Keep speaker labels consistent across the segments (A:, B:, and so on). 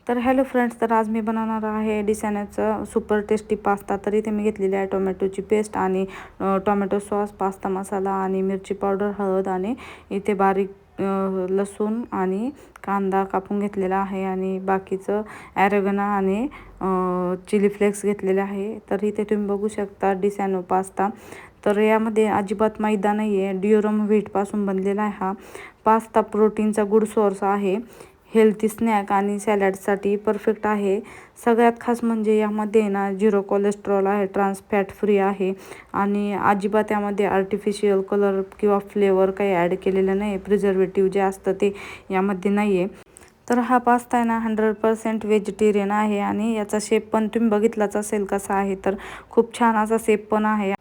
A: तर hello friends, तर आज मी बनवणार आहे डिसॅनोचा सुपर टेस्टी पास्ता। तर इथे मी घेतलेली आहे टोमॅटोची पेस्ट आणि टोमॅटो सॉस, पास्ता मसाला आणि मिरची पावडर, हळद आणि इथे बारीक लसूण आणि कांदा कापून घेतलेला आहे आणि बाकीचं ॲरोगेनो आणि चिली फ्लेक्स घेतलेले आहे। तर इथे तुम्ही बघू शकता डिसॅनो पास्ता। तर यामध्ये अजिबात मैदा नाही आहे, ड्युरम व्हीटपासून बनलेला आहे हा पास्ता। प्रोटीनचा गुड सोर्स आहे, हेल्थी स्नॅक आणि सॅलडसाठी परफेक्ट आहे। सगळ्यात खास म्हणजे यामध्ये ना 0 कोलेस्ट्रॉल आहे, ट्रान्स फॅट फ्री आहे आणि अजिबात यामध्ये आर्टिफिशियल कलर किंवा फ्लेवर काही ॲड केलेलं नाही। प्रिझर्वेटिव्ह जे असतं ते यामध्ये नाही आहे। तर हा पास्ता आहे ना 100% व्हेजिटेरियन आहे आणि याचा शेप पण तुम्ही बघितलाच असेल कसा आहे। तर खूप छान असा शेप पण आहे।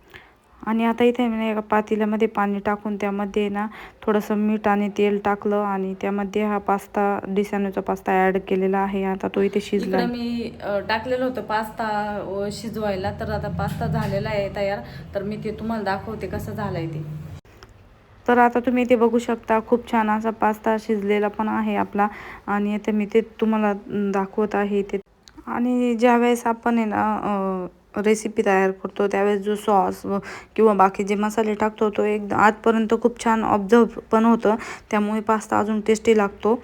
A: आणि आता इथे मी एका पातेल्यामध्ये पाणी टाकून त्यामध्ये ना थोडंसं मीठ आणि तेल टाकलं आणि त्यामध्ये हा पास्ता डिसॅनोचा पास्ता ॲड केलेला आहे। आता तो इथे शिजला।
B: इकडे मी टाकलेलं होतं पास्ता शिजवायला। तर आता पास्ता झालेला आहे तयार। तर मी ते तुम्हाला दाखवते कसं झालंय ते।
A: तर आता तुम्ही इथे बघू शकता खूप छान असा पास्ता शिजलेला पण आहे आपला आणि इथे मी ते तुम्हाला दाखवत आहे ते। आणि ज्यावेळेस आपण आहे ना रेसिपी तयार करतो त्यावेळेस जो सॉस किंवा बाकी जे मसाले टाकतो तो एकदा आजपर्यंत खूप छान ऑब्झर्व पण होतं, त्यामुळे पास्ता अजून टेस्टी लागतो।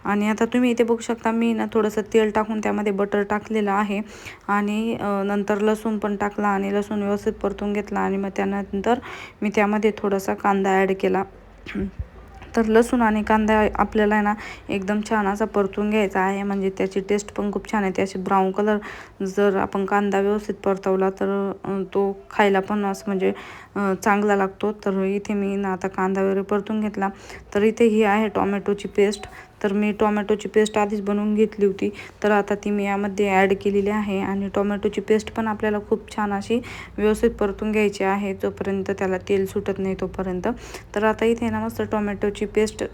A: आणि आता तुम्ही इथे बघू शकता मी ना थोडंसं तेल टाकून त्यामध्ये बटर टाकलेलं आहे आणि नंतर लसूण पण टाकला आणि लसूण व्यवस्थित परतून घेतला आणि मग त्यानंतर मी त्यामध्ये थोडासा कांदा ॲड केला। तर लसूण आणि कांदा आपल्याला ना एकदम छान असा परतून घ्यायचा आहे, म्हणजे त्याची टेस्ट पण खूप छान येते। अशी ब्राऊन कलर जर आपण कांदा व्यवस्थित परतवला तर तो खायला पण असं म्हणजे चांगला लागतो। तर इथे मी ना आता कांदा वगैरे परतून घेतला। तर इथे ही आहे टोमॅटोची पेस्ट। तर मी टोमॅटोची पेस्ट आधीच बनवून घेतली होती, तर आता ती मी यामध्ये ॲड केलेली आहे आणि टोमॅटोची पेस्ट पण आपल्याला खूप छान अशी व्यवस्थित परतून घ्यायची आहे जोपर्यंत त्याला तेल सुटत नाही तोपर्यंत। तर आता इथे ना मस्त टोमॅटोची पेस्ट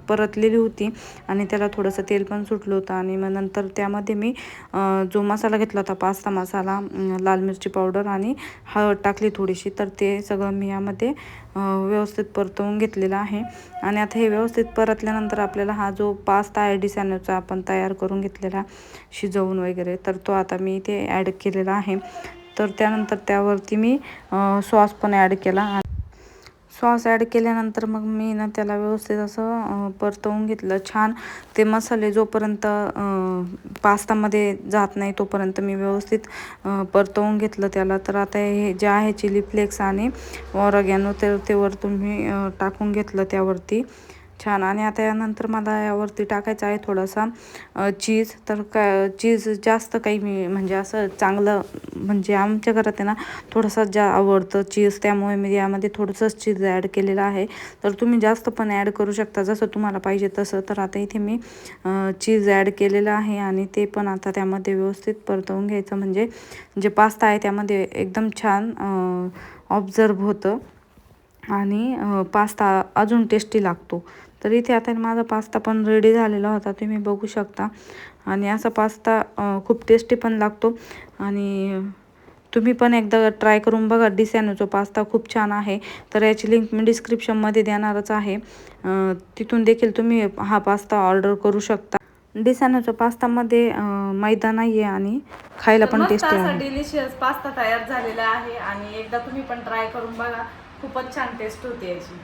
A: परतलेली होती आणि त्याला थोडंसं तेल पण सुटलं होतं आणि मग नंतर त्यामध्ये मी जो मसाला घेतला होता पास्ता मसाला, लाल मिरची पावडर आणि हळद टाकली थोडीशी। तर ते सगळं मी यामध्ये व्यवस्थित परतवून घेतलेला आहे आणि आता हे व्यवस्थित परतल्यानंतर आपल्याला हा जो पास्ता आहे डिसॅनोचा आपण तयार करून घेतलेला शिजवून वगैरे, तर तो आता मी इथे ॲड केलेला आहे। तर त्यानंतर त्यावरती मी सॉस पण ॲड केला। सॉस ॲड केल्यानंतर मग मी ना त्याला व्यवस्थित असं परतवून घेतलं छान। ते मसाले जोपर्यंत पास्तामध्ये जात नाही तोपर्यंत मी व्यवस्थित परतवून घेतलं त्याला। तर आता हे जे आहे चिली फ्लेक्स आणि ऑरेगॅनो तर ते वरतून मी टाकून घेतलं त्यावरती छान। आणि आता यानंतर मला यावरती टाकायचं आहे थोडासा चीज। तर चीज जास्त काही मी म्हणजे असं चांगलं म्हणजे आमच्या घरात आहे ना थोडंसं आवडतं चीज, त्यामुळे मी यामध्ये थोडंसंच चीज ॲड केलेलं आहे। तर तुम्ही जास्त पण ॲड करू शकता जसं तुम्हाला पाहिजे तसं। तर आता इथे मी चीज ॲड केलेलं आहे आणि ते पण आता त्यामध्ये व्यवस्थित परतवून घ्यायचं, म्हणजे जे पास्ता आहे त्यामध्ये एकदम छान ऑब्झर्व होतं आणि पास्ता अजून टेस्टी लागतो। तर इथे आता माझा पास्ता पण रेडी झालेला होता, तुम्ही बघू शकता। आणि असा पास्ता खूप टेस्टी पण लागतो आणि तुम्ही पण एकदा ट्राय करून बघा। डिसॅनोचा पास्ता खूप छान आहे। तर याची लिंक मी डिस्क्रिप्शनमध्ये देणारच आहे, तिथून देखील तुम्ही हा पास्ता ऑर्डर करू शकता। डिसॅनोच्या पास्तामध्ये मैदा नाही आहे आणि खायला पण टेस्टी आहे।
B: असा डिलिशियस पास्ता तयार झालेला आहे आणि एकदा तुम्ही पण ट्राय करून बघा, खूपच छान टेस्ट होते याची।